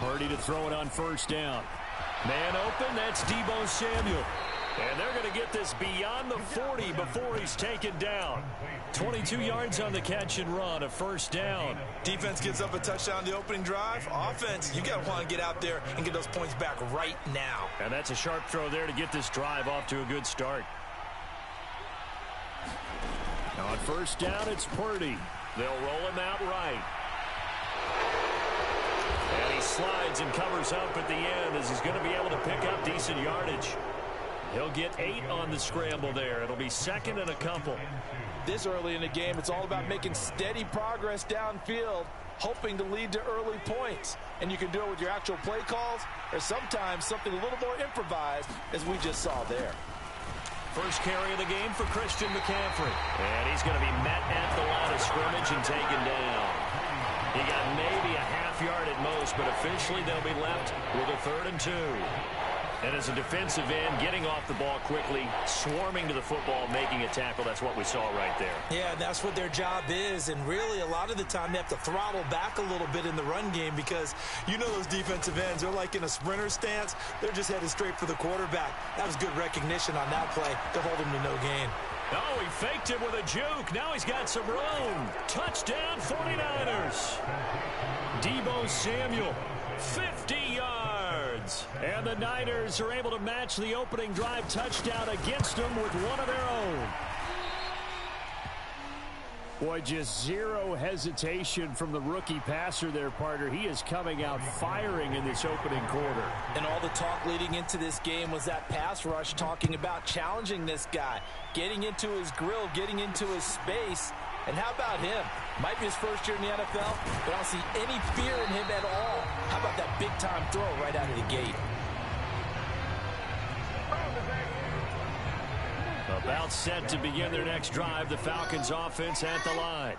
Purdy to throw it on first down. Man open, that's Deebo Samuel. And they're going to get this beyond the 40 before he's taken down. 22 yards on the catch and run, a first down. Defense gives up a touchdown the opening drive. Offense, you got to want to get out there and get those points back right now. And that's a sharp throw there to get this drive off to a good start. On first down, it's Purdy. They'll roll him out right. And he slides and covers up at the end as he's going to be able to pick up decent yardage. He'll get 8 on the scramble there. It'll be second and a couple. This early in the game, it's all about making steady progress downfield, hoping to lead to early points. And you can do it with your actual play calls or sometimes something a little more improvised, as we just saw there. First carry of the game for Christian McCaffrey. And he's going to be met at the line of scrimmage and taken down. He got maybe a half yard at most, but officially they'll be left with a 3rd and 2. And as a defensive end, getting off the ball quickly, swarming to the football, making a tackle, that's what we saw right there. Yeah, that's what their job is. And really, a lot of the time, they have to throttle back a little bit in the run game because you know those defensive ends, they're like in a sprinter stance. They're just headed straight for the quarterback. That was good recognition on that play to hold him to no gain. Oh, he faked it with a juke. Now he's got some room. Touchdown, 49ers. Deebo Samuel, 50 yards. And the Niners are able to match the opening drive touchdown against them with one of their own. Boy, just zero hesitation from the rookie passer there, partner. He is coming out firing in this opening quarter. And all the talk leading into this game was that pass rush talking about challenging this guy, getting into his grill, getting into his space. And how about him? Might be his first year in the NFL, but I don't see any fear in him at all. How about that big-time throw right out of the gate? About set to begin their next drive, the Falcons offense at the line.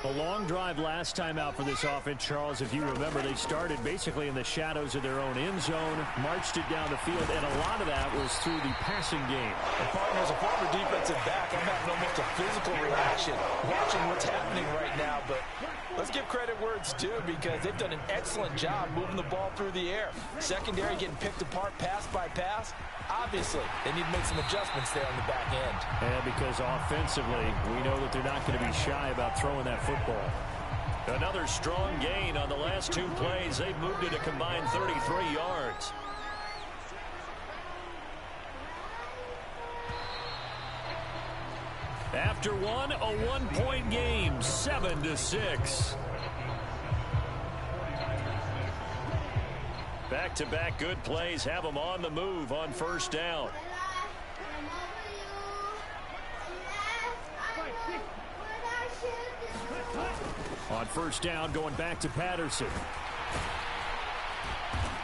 A long drive last time out for this offense, Charles. If you remember, they started basically in the shadows of their own end zone, marched it down the field, and a lot of that was through the passing game. And partner, as a former defensive back, I'm having almost a physical reaction watching what's happening right now. But let's give credit where it's due because they've done an excellent job moving the ball through the air. Secondary getting picked apart pass by pass. Obviously, they need to make some adjustments there on the back end. And because offensively, we know that they're not going to be shy about throwing that football. Another strong gain on the last 2 plays. They've moved it a combined 33 yards. After one, a 1-point game, 7-6. Back-to-back good plays have them on the move on first down. On first down, going back to Patterson.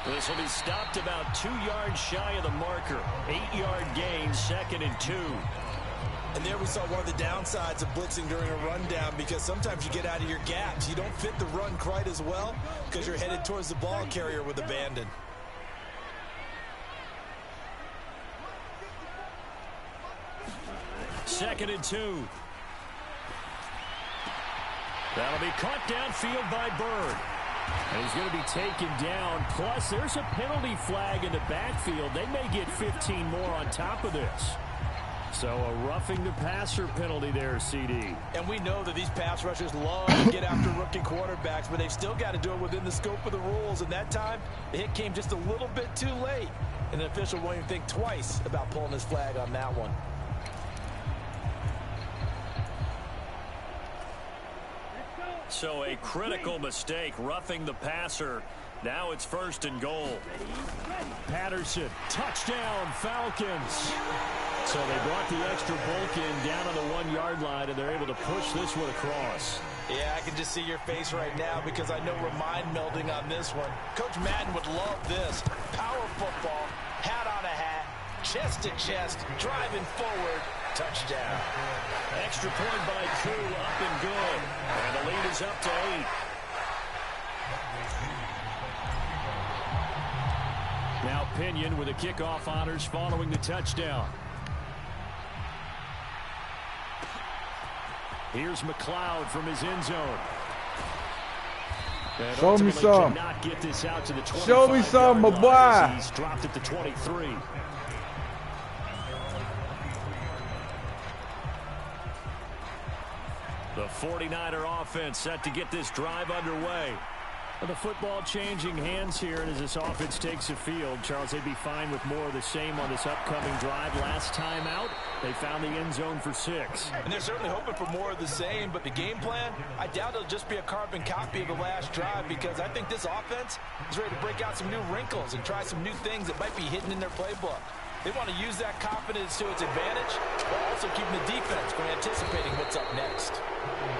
This will be stopped about 2 yards shy of the marker. 8-yard gain, 2nd and 2. And there we saw one of the downsides of blitzing during a rundown because sometimes you get out of your gaps. You don't fit the run quite as well because you're headed towards the ball carrier with abandon. Second and 2. That'll be caught downfield by Bird. And he's going to be taken down. Plus, there's a penalty flag in the backfield. They may get 15 more on top of this. So a roughing the passer penalty there, CD. And we know that these pass rushers love to get after rookie quarterbacks, but they've still got to do it within the scope of the rules. And that time, the hit came just a little bit too late. And the official won't even think twice about pulling his flag on that one. So a critical mistake, roughing the passer. Now it's 1st and goal. Patterson, touchdown, Falcons. So they brought the extra bulk in down on the 1-yard line, and they're able to push this one across. Yeah, I can just see your face right now because I know we're mind melding on this one. Coach Madden would love this. Power football, hat on a hat, chest to chest, driving forward, touchdown. Extra point by Koo, up and good. And the lead is up to 8. Now Pinion with the kickoff honors following the touchdown. Here's McLeod from his end zone. Show me some. Show me some, my boy. He's dropped it to 23. The 49er offense set to get this drive underway. Well, the football changing hands here, and as this offense takes the field, Charles, they'd be fine with more of the same on this upcoming drive. Last time out, they found the end zone for 6. And they're certainly hoping for more of the same, but the game plan, I doubt it'll just be a carbon copy of the last drive, because I think this offense is ready to break out some new wrinkles and try some new things that might be hidden in their playbook. They want to use that confidence to its advantage, while also keeping the defense from anticipating what's up next.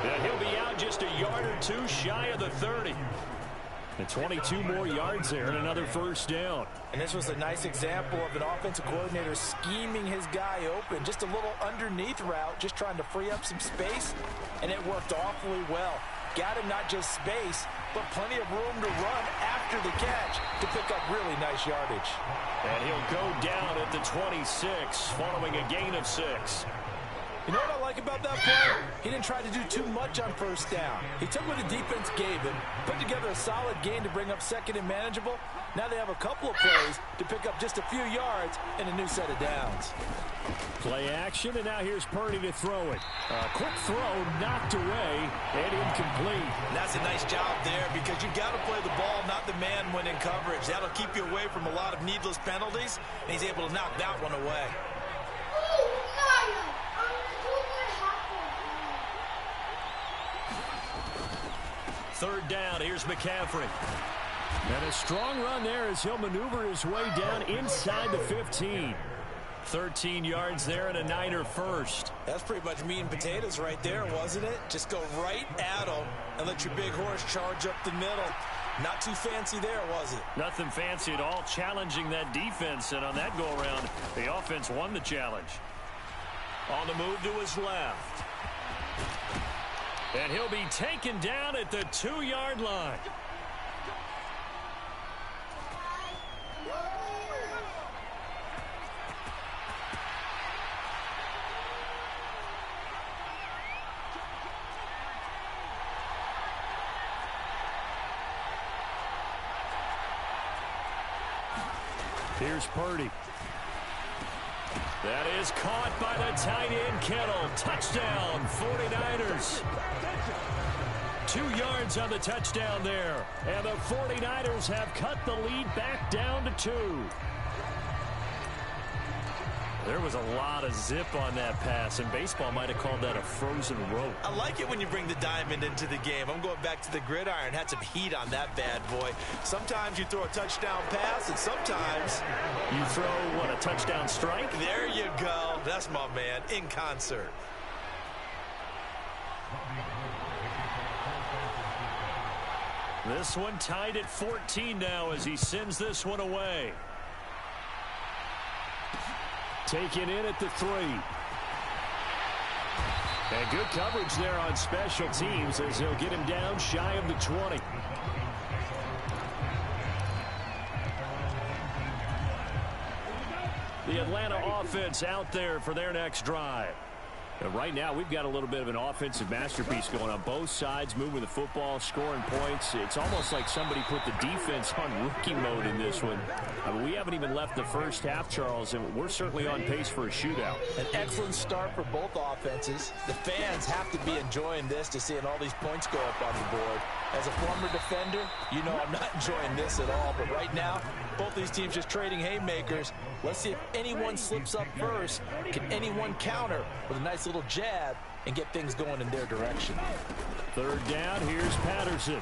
Yeah, he'll be out just a yard or two shy of the 30. And 22 more yards there and another first down. And this was a nice example of an offensive coordinator scheming his guy open. Just a little underneath route, just trying to free up some space, and it worked awfully well. Got him not just space, but plenty of room to run after the catch to pick up really nice yardage. And he'll go down at the 26 following a gain of 6. You know what I like about that play? He didn't try to do too much on first down. He took what the defense gave him, put together a solid gain to bring up second and manageable. Now they have a couple of plays to pick up just a few yards and a new set of downs. Play action, and now here's Purdy to throw it. A quick throw, knocked away, and incomplete. And that's a nice job there, because you've got to play the ball, not the man when in coverage. That'll keep you away from a lot of needless penalties, and he's able to knock that one away. Third down, here's McCaffrey. And a strong run there as he'll maneuver his way down inside the 15. 13 yards there and a Niner first. That's pretty much meat and potatoes right there, wasn't it? Just go right at him and let your big horse charge up the middle. Not too fancy there, was it? Nothing fancy at all, challenging that defense, and on that go-around, the offense won the challenge. On the move to his left. And he'll be taken down at the 2-yard line. Here's Purdy. That is caught by the tight end, Kittle. Touchdown, 49ers. 2 yards on the touchdown there. And the 49ers have cut the lead back down to 2. There was a lot of zip on that pass, and baseball might have called that a frozen rope. I like it when you bring the diamond into the game. I'm going back to the gridiron. Had some heat on that bad boy. Sometimes you throw a touchdown pass, and sometimes you throw, what, a touchdown strike? There you go. That's my man, in concert. This one tied at 14 now as he sends this one away. Taken in at the 3. And good coverage there on special teams as they'll get him down shy of the 20. The Atlanta offense out there for their next drive. And right now, we've got a little bit of an offensive masterpiece going on both sides, moving the football, scoring points. It's almost like somebody put the defense on rookie mode in this one. I mean, we haven't even left the first half, Charles, and we're certainly on pace for a shootout. An excellent start for both offenses. The fans have to be enjoying this to seeing all these points go up on the board. As a former defender, you know I'm not enjoying this at all. But right now, both these teams just trading haymakers. Let's see if anyone slips up first. Can anyone counter with a nice little jab and get things going in their direction? Third down, here's Patterson.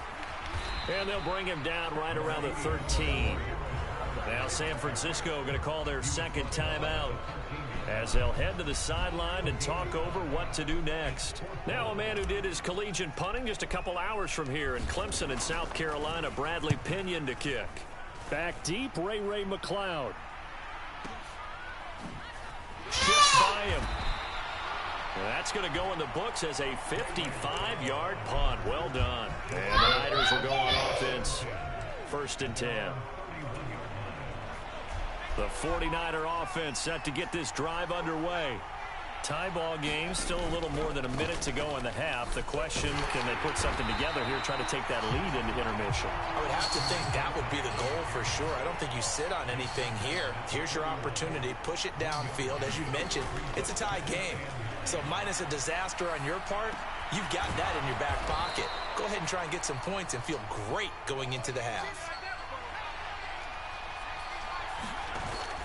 And they'll bring him down right around the 13. Now San Francisco going to call their second timeout as they'll head to the sideline and talk over what to do next. Now a man who did his collegiate punting just a couple hours from here in Clemson in South Carolina, Bradley Pinion to kick. Back deep, Ray McCloud. Shift by him. That's going to go in the books as a 55-yard punt. Well done. And the Niners will go on offense. 1st and 10. The 49er offense set to get this drive underway. tie ball game, still a little more than a minute to go in the half. The question, can they put something together here, try to take that lead into intermission? I would have to think that would be the goal for sure. I don't think you sit on anything here. Here's your opportunity. Push it downfield. As you mentioned, it's a tie game. So minus a disaster on your part, you've got that in your back pocket. Go ahead and try and get some points and feel great going into the half.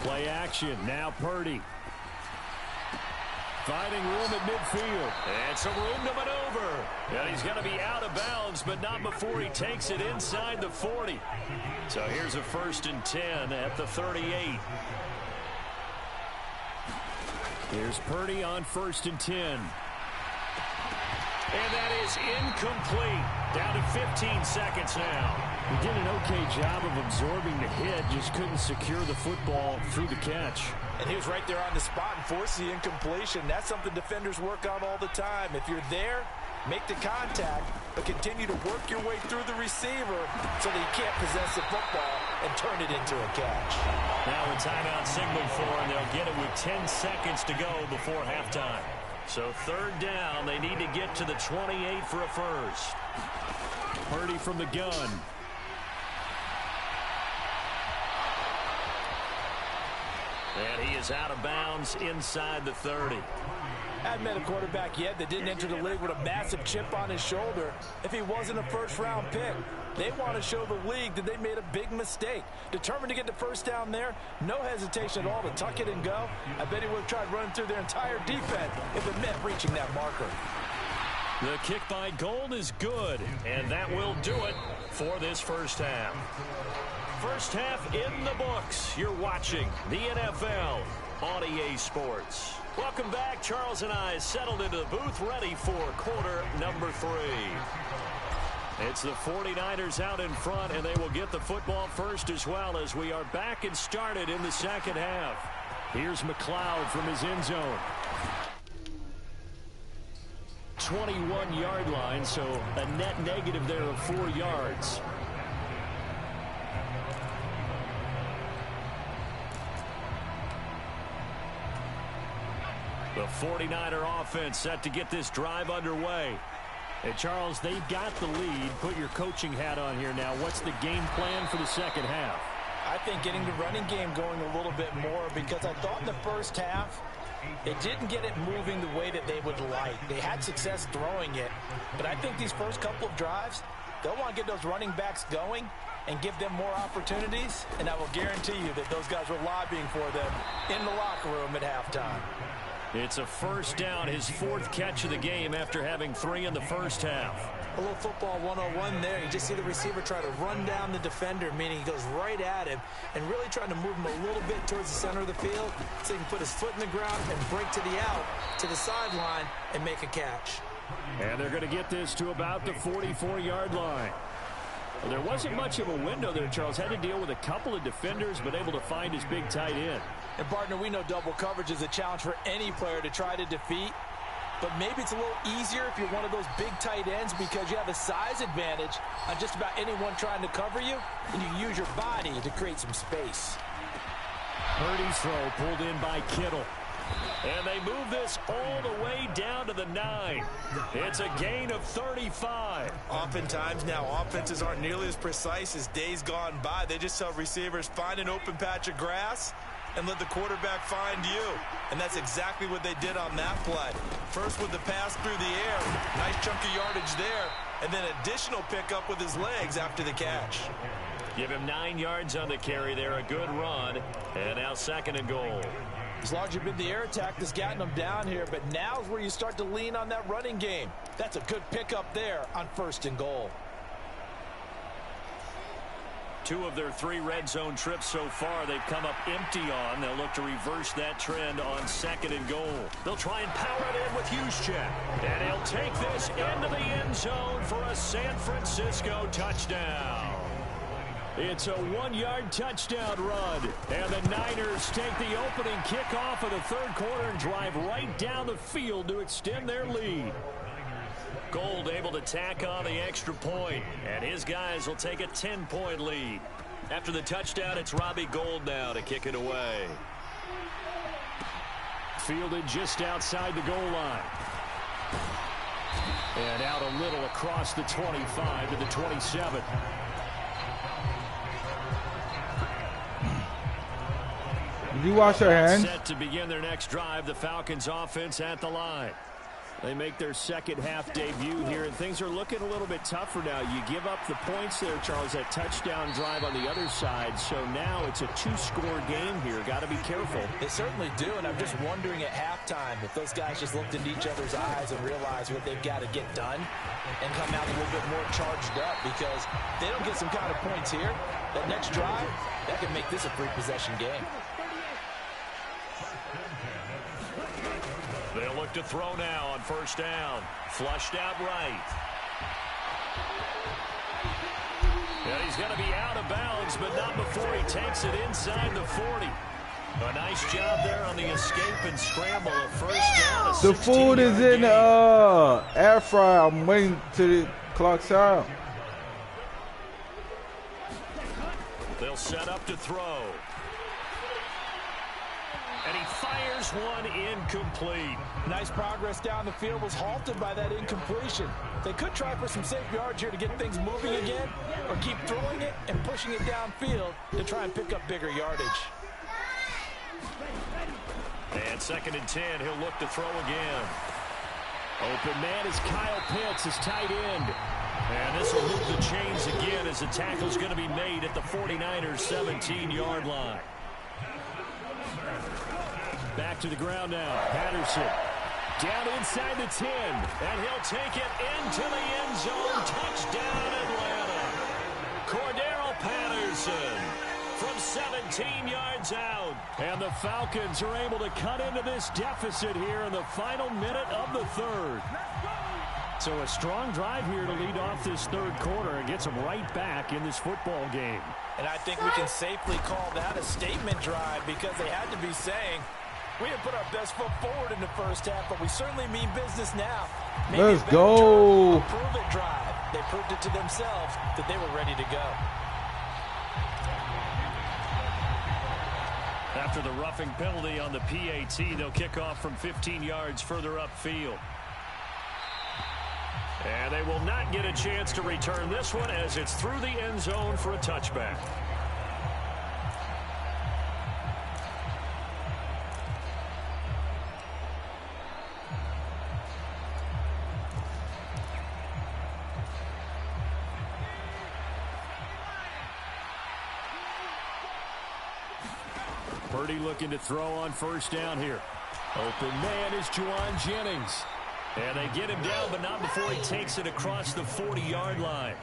Play action. Now Purdy. Finding room at midfield. And some room to maneuver. And he's going to be out of bounds, but not before he takes it inside the 40. So here's a 1st and 10 at the 38. Here's Purdy on 1st and 10. And that is incomplete. Down to 15 seconds now. He did an okay job of absorbing the hit, just couldn't secure the football through the catch. And he was right there on the spot and forced the incompletion. That's something defenders work on all the time. If you're there, make the contact, but continue to work your way through the receiver so that you can't possess the football and turn it into a catch. Now a timeout signal for, and they'll get it with 10 seconds to go before halftime. So 3rd down, they need to get to the 28 for a first. Purdy from the gun. And he is out of bounds inside the 30. I haven't met a quarterback yet that didn't enter the league with a massive chip on his shoulder if he wasn't a first-round pick. They want to show the league that they made a big mistake. Determined to get the first down there, no hesitation at all to tuck it and go. I bet he would have tried running through their entire defense if it meant reaching that marker. The kick by Gold is good, and that will do it for this first half. First half in the books. You're watching the NFL on EA Sports. Welcome back. Charles and I settled into the booth ready for quarter number 3. It's the 49ers out in front, and they will get the football first as well as we are back and started in the second half. Here's McLeod from his end zone. 21-yard line, so a net negative there of 4 yards. The 49er offense set to get this drive underway. Hey, Charles, they've got the lead. Put your coaching hat on here now. What's the game plan for the second half? I think getting the running game going a little bit more, because I thought in the first half they didn't get it moving the way that they would like. They had success throwing it, but I think these first couple of drives, they'll want to get those running backs going and give them more opportunities, and I will guarantee you that those guys were lobbying for them in the locker room at halftime. It's a first down, his 4th catch of the game after having 3 in the first half. A little football 101 there. You just see the receiver try to run down the defender, meaning he goes right at him and really trying to move him a little bit towards the center of the field so he can put his foot in the ground and break to the out, to the sideline, and make a catch. And they're going to get this to about the 44-yard line. Well, there wasn't much of a window there, Charles. Had to deal with a couple of defenders, but able to find his big tight end. And, partner, we know double coverage is a challenge for any player to try to defeat. But maybe it's a little easier if you're one of those big tight ends because you have a size advantage on just about anyone trying to cover you, and you can use your body to create some space. Purdy's throw pulled in by Kittle. And they move this all the way down to the 9. It's a gain of 35. Oftentimes now, offenses aren't nearly as precise as days gone by. They just tell receivers, find an open patch of grass and let the quarterback find you. And that's exactly what they did on that play. First with the pass through the air. Nice chunk of yardage there. And then additional pickup with his legs after the catch. Give him 9 yards on the carry there. A good run. And now 2nd and goal. As long as you've been the air attack that's gotten them down here, but now is where you start to lean on that running game. That's a good pickup there on 1st and goal. 2 of their 3 red zone trips so far they've come up empty on. They'll look to reverse that trend on 2nd and goal. They'll try and power it in with Juszczyk. And he'll take this into the end zone for a San Francisco touchdown. It's a 1-yard touchdown run. And the Niners take the opening kickoff of the 3rd quarter and drive right down the field to extend their lead. Gold able to tack on the extra point, and his guys will take a 10-point lead. After the touchdown, it's Robbie Gould now to kick it away. Fielded just outside the goal line. And out a little across the 25 to the 27. Did you wash your hands? Set to begin their next drive, the Falcons offense at the line. They make their second half debut here, and things are looking a little bit tougher now. You give up the points there, Charles, that touchdown drive on the other side. So now it's a two-score game here. Got to be careful. They certainly do, and I'm just wondering at halftime if those guys just looked into each other's eyes and realized what they've got to get done and come out a little bit more charged up, because if they don't get some kind of points here, that next drive, that can make this a three-possession game. They'll look to throw now on first down. Flushed out right. And he's going to be out of bounds, but not before he takes it inside the 40. A nice job there on the escape and scramble. A first down. The food is in the air fryer. I'm waiting till the clock's out. They'll set up to throw. And he fires one incomplete. Nice progress down the field, was halted by that incompletion. They could try for some safe yards here to get things moving again, or keep throwing it and pushing it downfield to try and pick up bigger yardage. And 2nd and 10, he'll look to throw again. Open man is Kyle Pitts, his tight end. And this will move the chains again as the tackle's going to be made at the 49ers 17-yard line. Back to the ground now. Patterson down inside the 10. And he'll take it into the end zone. Touchdown, Atlanta. Cordero Patterson from 17 yards out. And the Falcons are able to cut into this deficit here in the final minute of the third. So a strong drive here to lead off this third quarter and gets them right back in this football game. And I think we can safely call that a statement drive, because they had to be saying, we didn't put our best foot forward in the first half, but we certainly mean business now. Maybe let's go. Prove it drive. They proved it to themselves that they were ready to go. After the roughing penalty on the PAT, they'll kick off from 15 yards further upfield. And they will not get a chance to return this one, as it's through the end zone for a touchback. Purdy looking to throw on first down here. Open man is Juwan Jennings. And they get him down, but not before he takes it across the 40-yard line.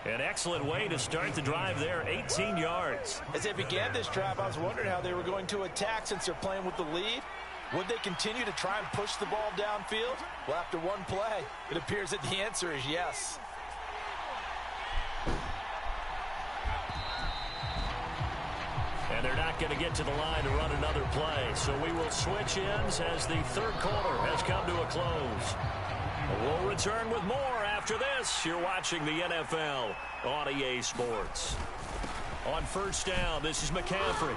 An excellent way to start the drive there, 18 yards. As they began this drive, I was wondering how they were going to attack since they're playing with the lead. Would they continue to try and push the ball downfield? Well, after one play, it appears that the answer is yes. And they're not going to get to the line to run another play. So we will switch ends as the third quarter has come to a close. We'll return with more after this. You're watching the NFL on EA Sports. On first down, this is McCaffrey.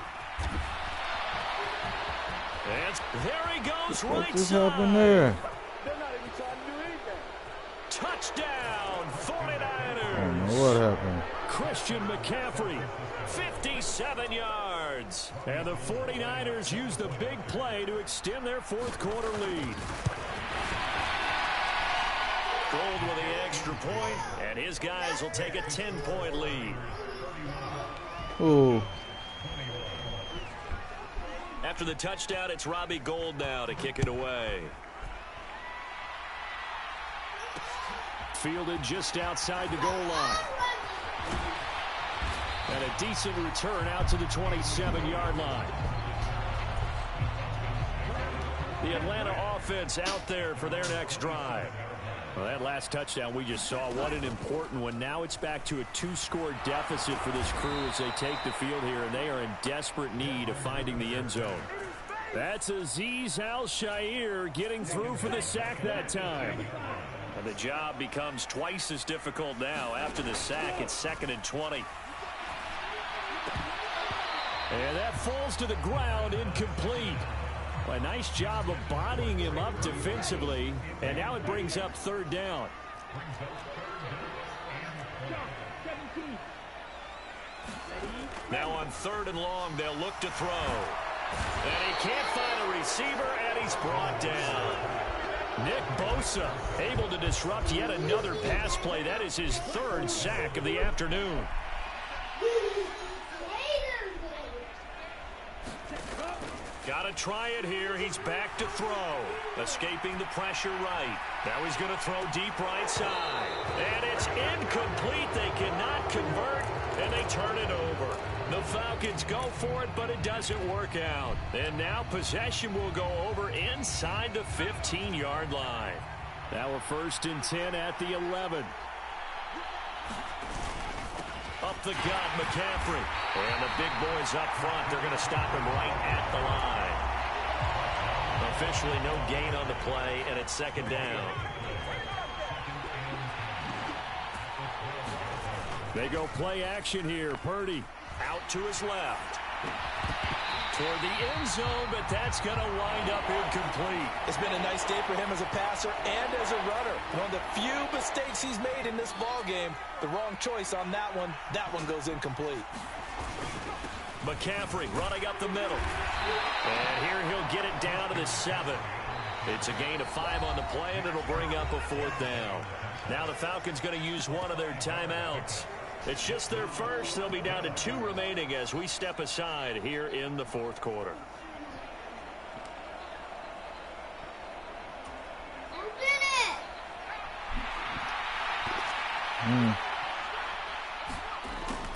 And there he goes, right what just side. happened there? Touchdown, 49ers. I don't know what happened. Christian McCaffrey. 57 yards. And the 49ers use the big play to extend their fourth quarter lead. Gold with the extra point, and his guys will take a 10-point lead. Ooh. After the touchdown, it's Robbie Gould now to kick it away. Fielded just outside the goal line. And a decent return out to the 27-yard line. The Atlanta offense out there for their next drive. Well, that last touchdown we just saw, what an important one. Now it's back to a two-score deficit for this crew as they take the field here, and they are in desperate need of finding the end zone. That's Azeez Al-Shaair getting through for the sack that time. And the job becomes twice as difficult now. After the sack, it's 2nd and 20. And that falls to the ground, incomplete. A nice job of bodying him up defensively, and now it brings up third down. Now on 3rd and long, they'll look to throw. And he can't find a receiver, and he's brought down. Nick Bosa able to disrupt yet another pass play. That is his 3rd sack of the afternoon. Got to try it here. He's back to throw. Escaping the pressure right. Now he's going to throw deep right side. And it's incomplete. They cannot convert, and they turn it over. The Falcons go for it, but it doesn't work out. And now possession will go over inside the 15-yard line. Now a 1st and 10 at the 11. Up the gut, McCaffrey. And the big boys up front. They're going to stop him right at the line. Officially no gain on the play, and it's 2nd down. They go play action here. Purdy out to his left. Toward the end zone, but that's going to wind up incomplete. It's been a nice day for him as a passer and as a runner. One of the few mistakes he's made in this ball game. The wrong choice on that one. That one goes incomplete. McCaffrey running up the middle. And here he'll get it down to the 7. It's a gain of 5 on the play, and it'll bring up a 4th down. Now the Falcons going to use one of their timeouts. It's just their first. They'll be down to 2 remaining as we step aside here in the 4th quarter.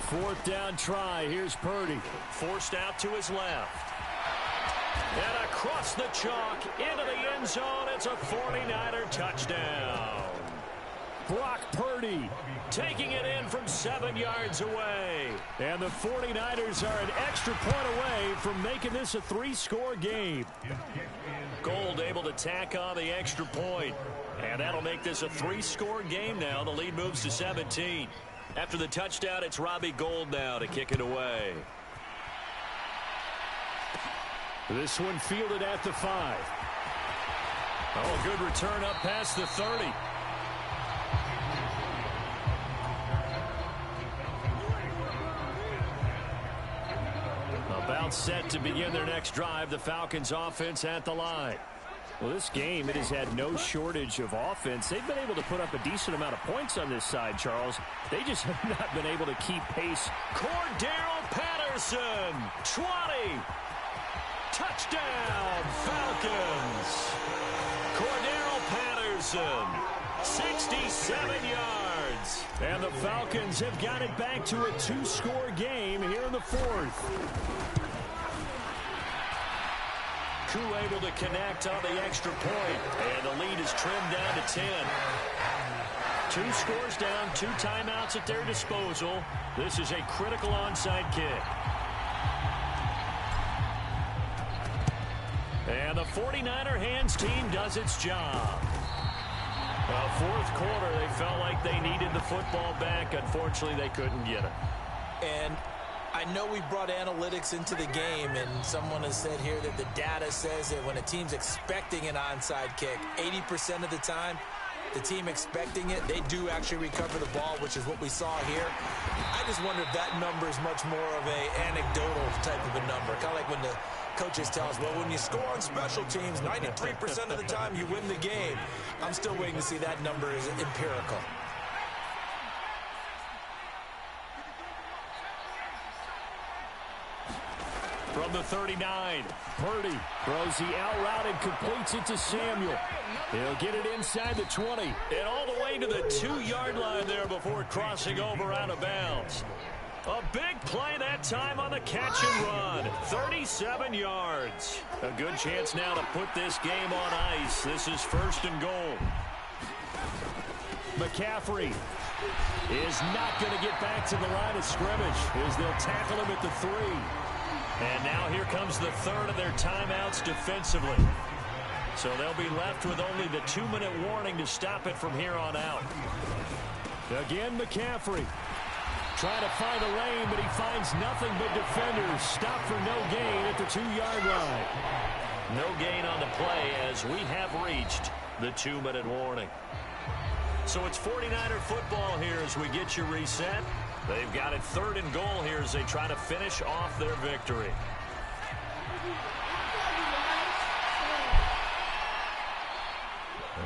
Fourth down try. Here's Purdy. Forced out to his left. And across the chalk into the end zone. It's a 49er touchdown. Brock Purdy taking it in from 7 yards away. And the 49ers are an extra point away from making this a 3-score game. Gould able to tack on the extra point. And that'll make this a 3-score game now. The lead moves to 17. After the touchdown, it's Robbie Gould now to kick it away. This one fielded at the 5. Oh, a good return up past the 30. About set to begin their next drive. The Falcons offense at the line. Well, this game, it has had no shortage of offense. They've been able to put up a decent amount of points on this side, Charles. They just have not been able to keep pace. Cordarrelle Patterson, 20. Touchdown, Falcons. Cordarrelle Patterson, 67 yards. And the Falcons have got it back to a 2-score game here in the 4th. Koo able to connect on the extra point, and the lead is trimmed down to 10. 2 scores down, 2 timeouts at their disposal. This is a critical onside kick. And the 49er hands team does its job. Well, 4th quarter, they felt like they needed the football back. Unfortunately, they couldn't get it. And I know we brought analytics into the game, and someone has said here that the data says that when a team's expecting an onside kick, 80% of the time, the team expecting it, they do actually recover the ball, which is what we saw here. I just wonder if that number is much more of an anecdotal type of a number. Kind of like when the coaches tell us, well, when you score on special teams, 93% of the time you win the game. I'm still waiting to see that number is empirical. From the 39, Purdy throws the out route and completes it to Samuel. He'll get it inside the 20. And all the way to the 2-yard line there before crossing over out of bounds. A big play that time on the catch and run. 37 yards. A good chance now to put this game on ice. This is 1st and goal. McCaffrey is not going to get back to the line of scrimmage as they'll tackle him at the 3. And now here comes the 3rd of their timeouts defensively. So they'll be left with only the 2-minute warning to stop it from here on out. Again, McCaffrey trying to find a lane, but he finds nothing but defenders. Stop for no gain at the 2-yard line. No gain on the play as we have reached the 2-minute warning. So it's 49er football here as we get you reset. They've got it 3rd and goal here as they try to finish off their victory.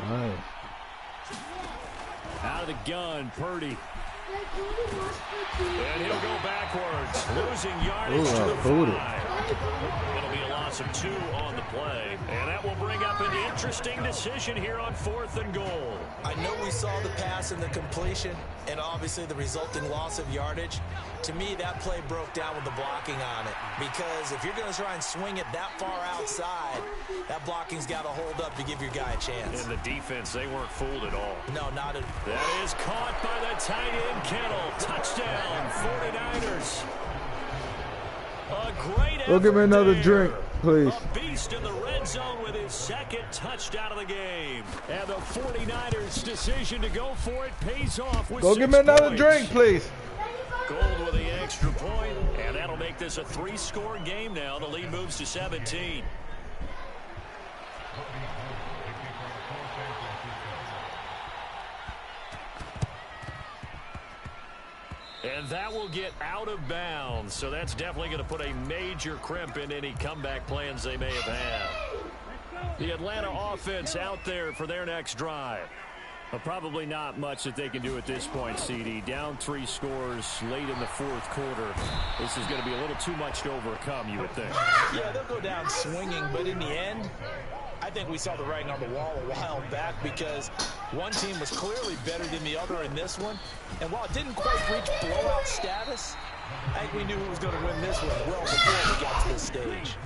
Nice. Out of the gun, Purdy. And he'll go backwards, losing yardage to the 5. It'll be a loss of 2 on the play. And that will bring up an interesting decision here on 4th and goal. I know we saw the pass and the completion and obviously the resulting loss of yardage. To me, that play broke down with the blocking on it. Because if you're going to try and swing it that far outside, that blocking's got to hold up to give your guy a chance. And the defense, they weren't fooled at all. No, not at all. That is caught by the tight end, Kittle. Touchdown, 49ers. A great effort. Go give me another drink, please. A beast in the red zone with his 2nd touchdown of the game. And the 49ers' decision to go for it pays off with 6 Go give me another points. drink, please. Gold with the extra point, and that'll make this a 3-score game now. The lead moves to 17. And that will get out of bounds. So that's definitely going to put a major crimp in any comeback plans they may have had. The Atlanta offense out there for their next drive. Well, probably not much that they can do at this point, CD. Down 3 scores late in the 4th quarter. This is going to be a little too much to overcome, you would think. Yeah, they'll go down swinging, but in the end, I think we saw the writing on the wall a while back because one team was clearly better than the other in this one. And while it didn't quite reach blowout status, I think we knew who was going to win this one well before we got to this stage.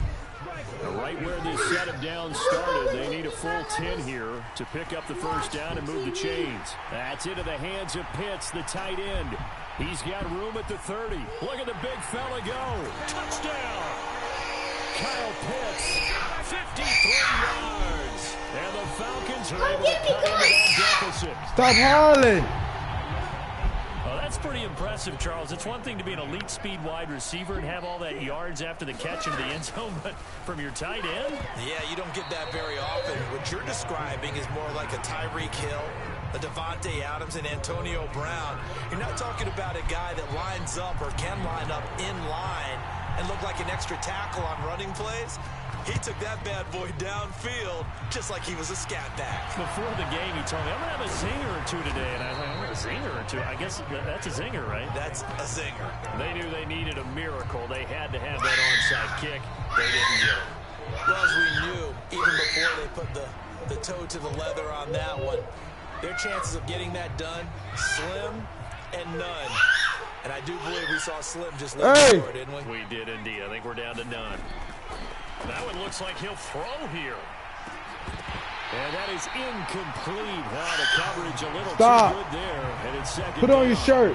Right where this set of downs started, they need a full 10 here to pick up the 1st down and move the chains. That's into the hands of Pitts, the tight end. He's got room at the 30. Look at the big fella go. Touchdown! Kyle Pitts, 53 yards. And the Falcons are able to cut into that deficit. Stop hollering. Oh, that's pretty impressive, Charles. It's one thing to be an elite speed wide receiver and have all that yards after the catch into the end zone, but from your tight end? Yeah, you don't get that very often. What you're describing is more like a Tyreek Hill, a Devontae Adams, and Antonio Brown. You're not talking about a guy that lines up or can line up in line and look like an extra tackle on running plays. He took that bad boy downfield just like he was a scat back. Before the game, he told me, I'm going to have a zinger or 2 today. And I was like, I'm going to have a zinger or 2. I guess that's a zinger, right? That's a zinger. They knew they needed a miracle. They had to have that onside kick. They didn't get it. Well, as we knew, even before they put the toe to the leather on that one, their chances of getting that done, slim and none. And I do believe we saw Slim just let it go, didn't we? We did indeed. I think we're down to none. That one looks like he'll throw here. And that is incomplete. Wow, the coverage a little too good there. And it's 2nd Put on down. your shirt.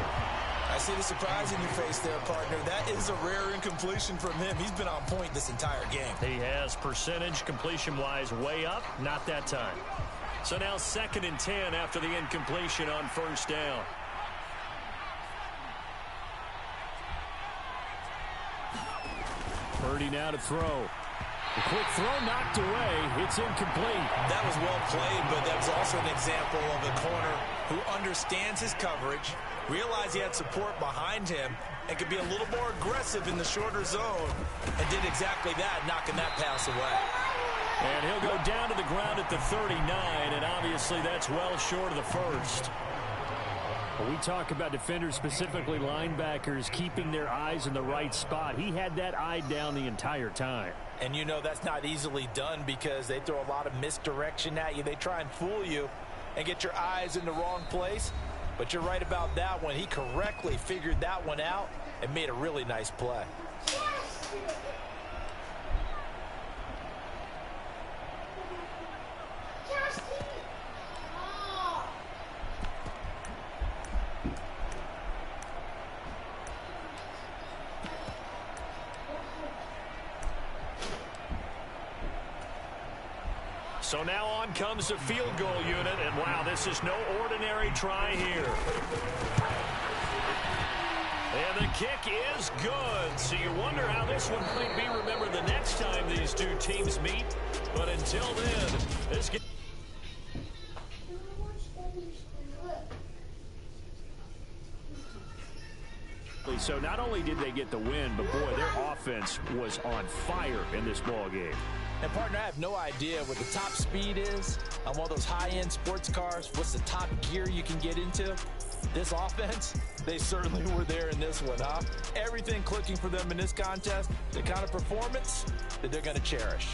I see the surprise in your face there, partner. That is a rare incompletion from him. He's been on point this entire game. He has percentage completion-wise way up. Not that time. So now 2nd and 10 after the incompletion on 1st down. Purdy now to throw. A quick throw knocked away. It's incomplete. That was well played, but that was also an example of a corner who understands his coverage, realized he had support behind him, and could be a little more aggressive in the shorter zone, and did exactly that, knocking that pass away. And he'll go down to the ground at the 39, and obviously that's well short of the 1st. When we talk about defenders, specifically linebackers, keeping their eyes in the right spot, he had that eye down the entire time. And you know that's not easily done because they throw a lot of misdirection at you. They try and fool you and get your eyes in the wrong place. But you're right about that one. He correctly figured that one out and made a really nice play. So now on comes the field goal unit, and wow, this is no ordinary try here. And the kick is good. So you wonder how this one might be remembered the next time these two teams meet. But until then, this game... So not only did they get the win, but boy, their offense was on fire in this ball game. And partner, I have no idea what the top speed is on one of those high-end sports cars. What's the top gear you can get into? This offense, they certainly were there in this one, huh? Everything clicking for them in this contest, the kind of performance that they're going to cherish.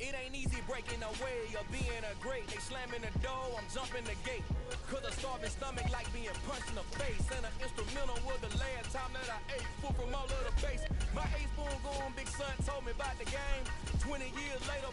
It ain't easy breaking away or being a great. They slamming the door, I'm jumping the gate. Cause a starving stomach like being punched in the face. And an instrumental was the last time that I ate. Food from all of the base. My A-spoon going, big son told me about the game. 20 years later,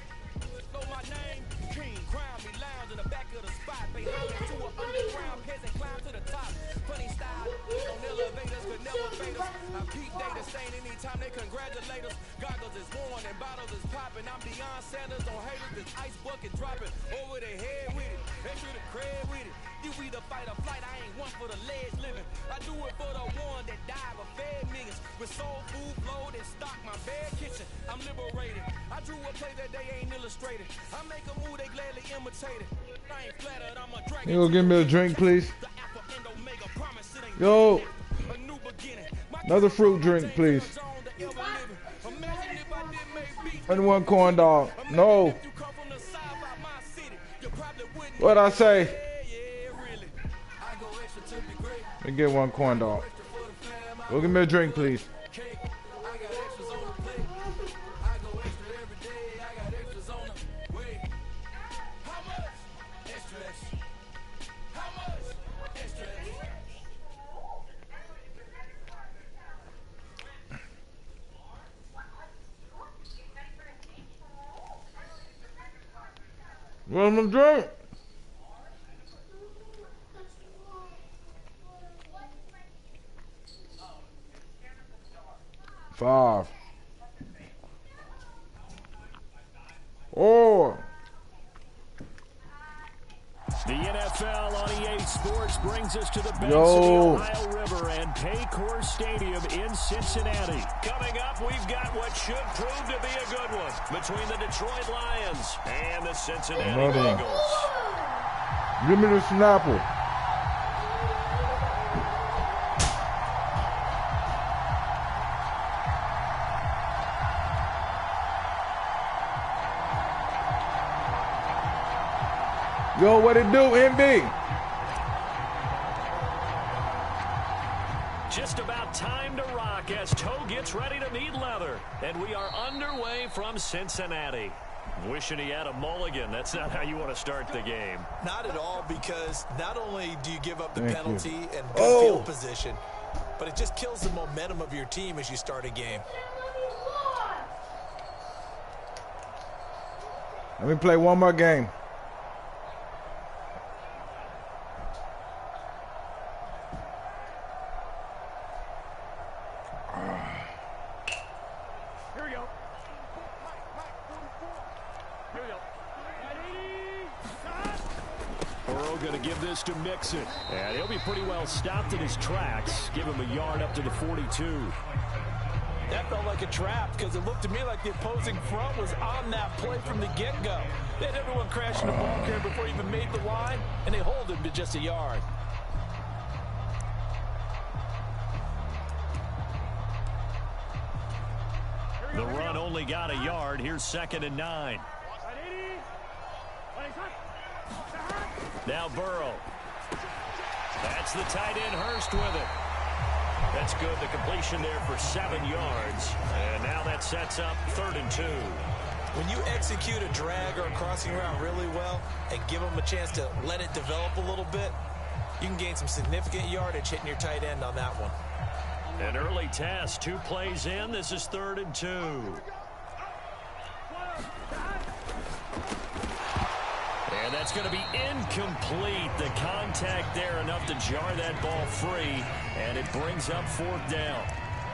know my name. King, crown me, lounge in the back of the spot. They holler to an underground peasant, climb to the top. Funny style, on elevators could never fade us. I peep data stain anytime they congratulate us. Goggles is worn and bottles is popping. I'm Deion Sanders on haters, this ice bucket dropping over their head with it. Extra the cred with it. You either fight or flight, I ain't one for the ledge living. I do it for the one that died with fed niggas. With soul food flowed and stock my bad kitchen. I'm liberated. I drew a play that they ain't illustrated. I make a move, they gladly imitate it. I ain't flattered, I'm a dragon. You gonna give me a drink, please? Yo, another fruit drink, please. And one corn dog. No. What'd I say? Let me get one corn dog. Go give me a drink, please. Want some drink? Five. Oh. The NFL on EA Sports brings us to the banks of the Ohio River and Paycor Stadium in Cincinnati. Coming up, we've got what should prove to be a good one between the Detroit Lions and the Cincinnati Bengals. Give me the Snapple. Yo, what it do, MB? Just about time to rock as Toe gets ready to meet leather. And we are underway from Cincinnati. Wishing he had a mulligan. That's not how you want to start the game. Not at all, because not only do you give up the penalty and good field position, but it just kills the momentum of your team as you start a game. Let me play one more game. Burrow going to give this to Mixon. And he'll be pretty well stopped in his tracks. Give him a yard up to the 42. That felt like a trap because it looked to me like the opposing front was on that play from the get-go. They had everyone crashing the ball carrier before he even made the line, and they hold him to just a yard. The run only got a yard. Here's 2nd and 9. Now Burrow. That's the tight end Hurst with it. That's good. The completion there for 7 yards. And now that sets up 3rd and 2. When you execute a drag or a crossing route really well and give them a chance to let it develop a little bit, you can gain some significant yardage hitting your tight end on that one. An early test. 2 plays in. This is 3rd and 2. And that's going to be incomplete. The contact there enough to jar that ball free. And it brings up 4th down.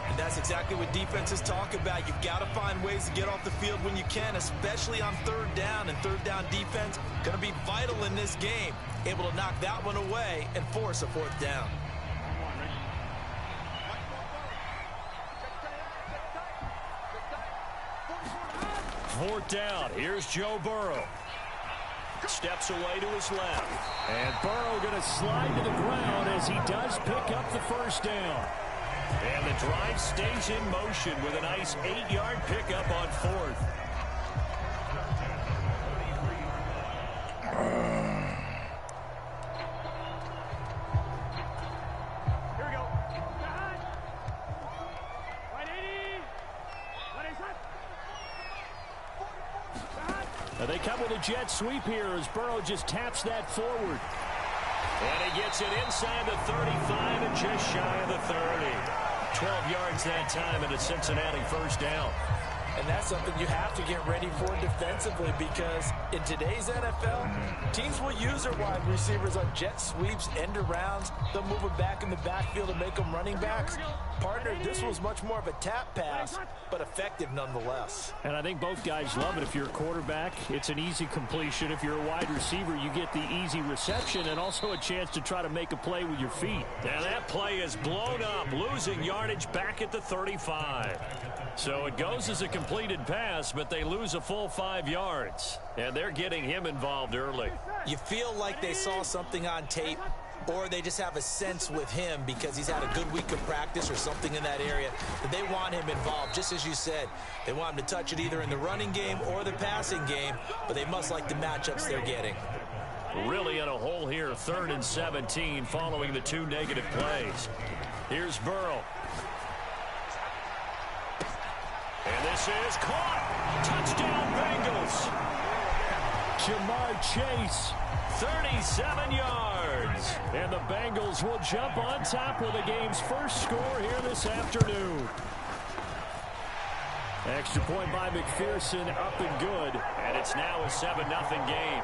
And that's exactly what defenses talk about. You've got to find ways to get off the field when you can, especially on 3rd down. And 3rd down defense going to be vital in this game. Able to knock that one away and force a 4th down. Fourth down. Here's Joe Burrow. Steps away to his left. And Burrow going to slide to the ground as he does pick up the 1st down. And the drive stays in motion with a nice 8-yard pickup on 4th. Here we go. Now they come with a jet sweep here as Burrow just taps that forward. And he gets it inside the 35 and just shy of the 30. 12 yards that time and a Cincinnati 1st down. And that's something you have to get ready for defensively because in today's NFL, teams will use their wide receivers on jet sweeps, end arounds. They'll move them back in the backfield and make them running backs. Partner, this was much more of a tap pass, but effective nonetheless. And I think both guys love it. If you're a quarterback, it's an easy completion. If you're a wide receiver, you get the easy reception and also a chance to try to make a play with your feet. Now that play is blown up, losing yardage back at the 35. So it goes as a completed pass, but they lose a full 5 yards. And they're getting him involved early. You feel like they saw something on tape, or they just have a sense with him because he's had a good week of practice or something in that area that they want him involved. Just as you said, they want him to touch it either in the running game or the passing game, but they must like the matchups they're getting. Really in a hole here, 3rd and 17 following the 2 negative plays. Here's Burrow. And this is caught. Touchdown Bengals. Jamar Chase, 37 yards. And the Bengals will jump on top with the game's first score here this afternoon. Extra point by McPherson, up and good. And it's now a 7-0 game.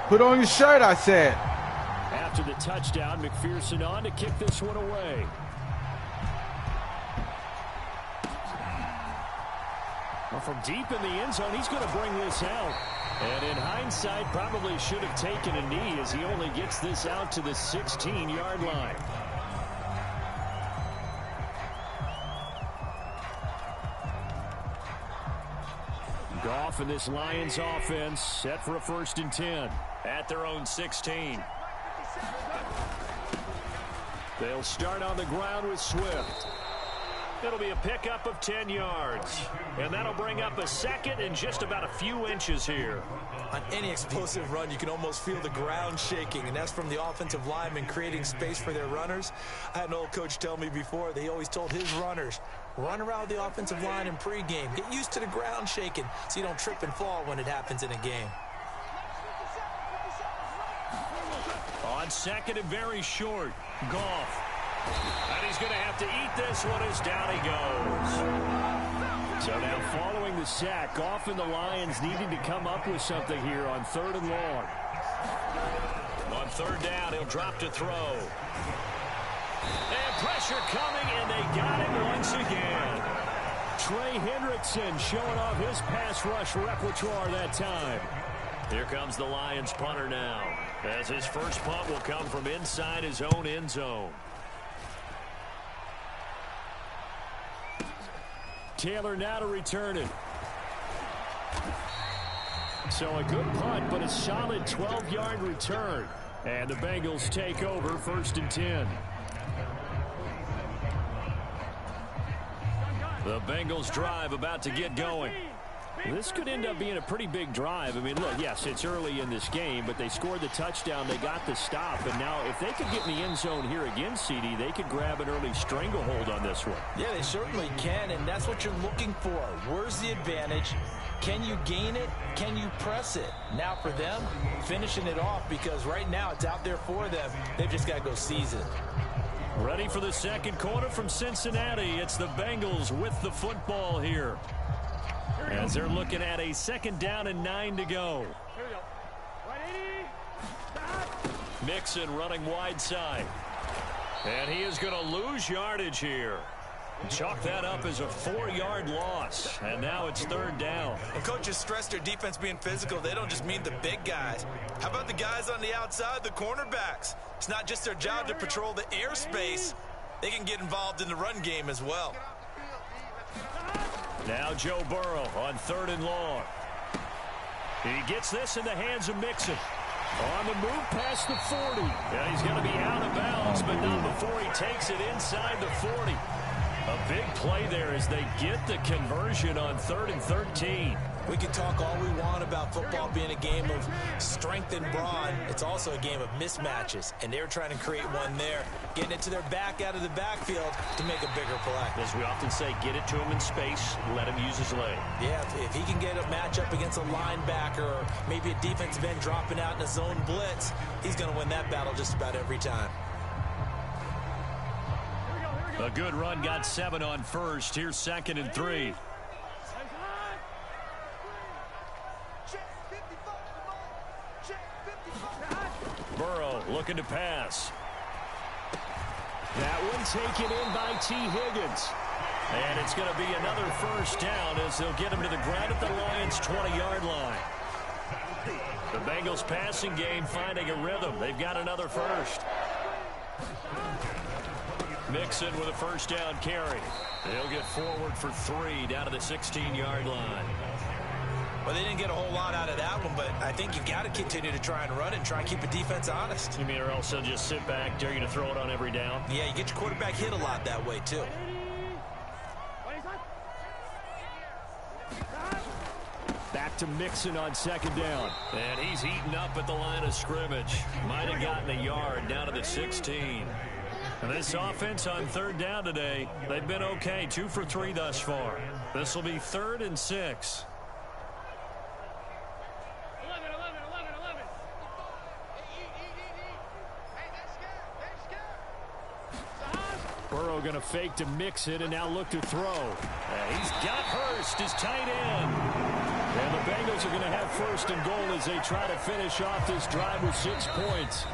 Put on your shirt, I said. After the touchdown, McPherson on to kick this one away. Well, from deep in the end zone, he's going to bring this out. And in hindsight, probably should have taken a knee as he only gets this out to the 16-yard line. Goff and this Lions offense set for a 1st and 10 at their own 16. They'll start on the ground with Swift. It'll be a pickup of 10 yards. And that'll bring up a 2nd and just about a few inches here. On any explosive run, you can almost feel the ground shaking, and that's from the offensive linemen creating space for their runners. I had an old coach tell me before, they always told his runners, run around the offensive line in pregame. Get used to the ground shaking so you don't trip and fall when it happens in a game. On 2nd and very short, Goff. And he's going to have to eat this one as down he goes. So now following the sack, Goff and the Lions needing to come up with something here on 3rd and long. On 3rd down, he'll drop to throw. And pressure coming, and they got him once again. Trey Hendrickson showing off his pass rush repertoire that time. Here comes the Lions punter now, as his first punt will come from inside his own end zone. Taylor now to return it. So a good punt, but a solid 12-yard return. And the Bengals take over 1st and 10. The Bengals drive about to get going. This could end up being a pretty big drive. I mean, look, yes, it's early in this game, but they scored the touchdown. They got the stop. And now if they could get in the end zone here again, CD, they could grab an early stranglehold on this one. Yeah, they certainly can, and that's what you're looking for. Where's the advantage? Can you gain it? Can you press it? Now for them, finishing it off, because right now it's out there for them. They've just got to go seize it. Ready for the second quarter from Cincinnati. It's the Bengals with the football here, as they're looking at a 2nd down and 9 to go. Mixon running wide side. And he is going to lose yardage here. Chalk that up as a 4-yard loss. And now it's 3rd down. And coaches stress their defense being physical. They don't just mean the big guys. How about the guys on the outside, the cornerbacks? It's not just their job to patrol the airspace. They can get involved in the run game as well. Now Joe Burrow on 3rd and long. He gets this in the hands of Mixon. On the move past the 40. Yeah, he's going to be out of bounds, but not before he takes it inside the 40. A big play there as they get the conversion on 3rd and 13. We can talk all we want about football being a game of strength and brawn. It's also a game of mismatches, and they're trying to create one there, getting it to their back out of the backfield to make a bigger play. As we often say, get it to him in space, let him use his leg. Yeah, if he can get a matchup against a linebacker or maybe a defensive end dropping out in a zone blitz, he's going to win that battle just about every time. A good run, got 7 on first. Here's 2nd and 3. Burrow looking to pass. That one taken in by T. Higgins. And it's going to be another 1st down as they'll get him to the ground at the Lions' 20-yard line. The Bengals passing game finding a rhythm. They've got another 1st. Mixon with a 1st down carry. They'll get forward for 3 down to the 16-yard line. Well, they didn't get a whole lot out of that one, but I think you've got to continue to try and run it and try and keep the defense honest. You mean, or else they'll just sit back, dare you to throw it on every down? Yeah, you get your quarterback hit a lot that way, too. Back to Mixon on 2nd down. And he's eaten up at the line of scrimmage. Might have gotten a yard down to the 16. And this offense on 3rd down today, they've been okay. 2 for 3 thus far. This will be 3rd and 6. Burrow going to fake to Mixon and now look to throw. And he's got Hurst, his tight end. And the Bengals are going to have 1st and goal as they try to finish off this drive with 6 points.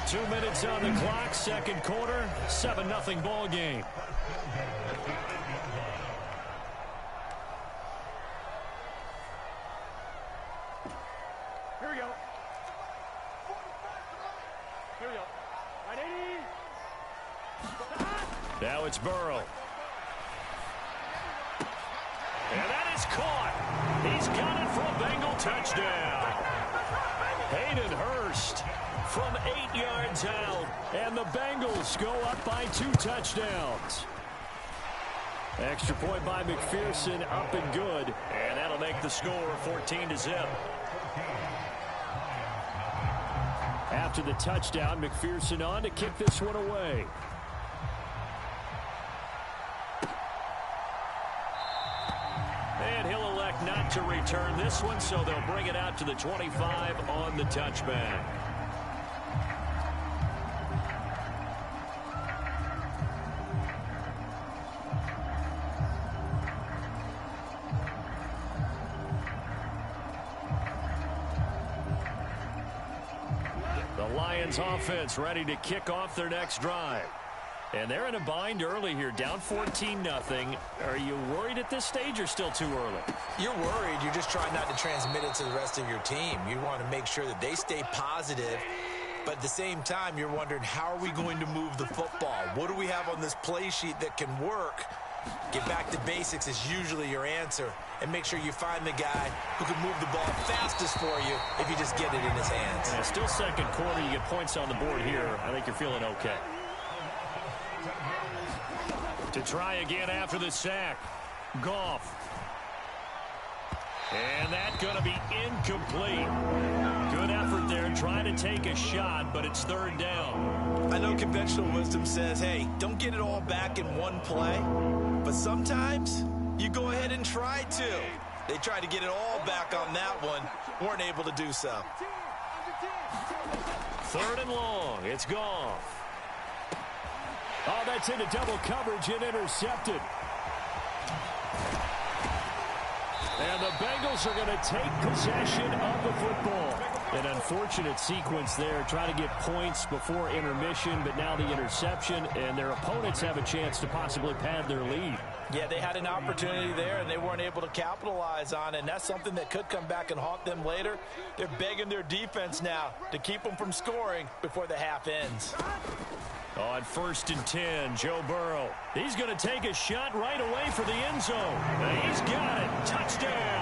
2 minutes on the clock, 2nd quarter, 7-0 ball game. Here we go. Here we go. Right, 80. Now it's Burrow. And that is caught. He's got it for a Bengal touchdown. Hayden Hurst from 8 yards out. And the Bengals go up by 2 touchdowns. Extra point by McPherson, up and good. And that'll make the score 14-0. After the touchdown, McPherson on to kick this one away. And he'll elect not to return this one, so they'll bring it out to the 25 on the touchback. The Lions offense ready to kick off their next drive. And they're in a bind early here, down 14-0. Are you worried at this stage or still too early? You're worried. You're just trying not to transmit it to the rest of your team. You want to make sure that they stay positive. But at the same time, you're wondering, how are we going to move the football? What do we have on this play sheet that can work? Get back to basics is usually your answer. And make sure you find the guy who can move the ball fastest for you if you just get it in his hands. Yeah, still second quarter. You get points on the board here. I think you're feeling okay. To try again after the sack. Goff. And that's going to be incomplete. Good effort there trying to take a shot, but it's third down. I know conventional wisdom says, hey, don't get it all back in one play. But sometimes you go ahead and try to. They tried to get it all back on that one. Weren't able to do so. Third and long. It's Goff. Oh, that's into double coverage and intercepted. And the Bengals are going to take possession of the football. An unfortunate sequence there, trying to get points before intermission, but now the interception, and their opponents have a chance to possibly pad their lead. Yeah, they had an opportunity there, and they weren't able to capitalize on it, and that's something that could come back and haunt them later. They're begging their defense now to keep them from scoring before the half ends. On 1st and 10, Joe Burrow. He's going to take a shot right away for the end zone. He's got it. Touchdown.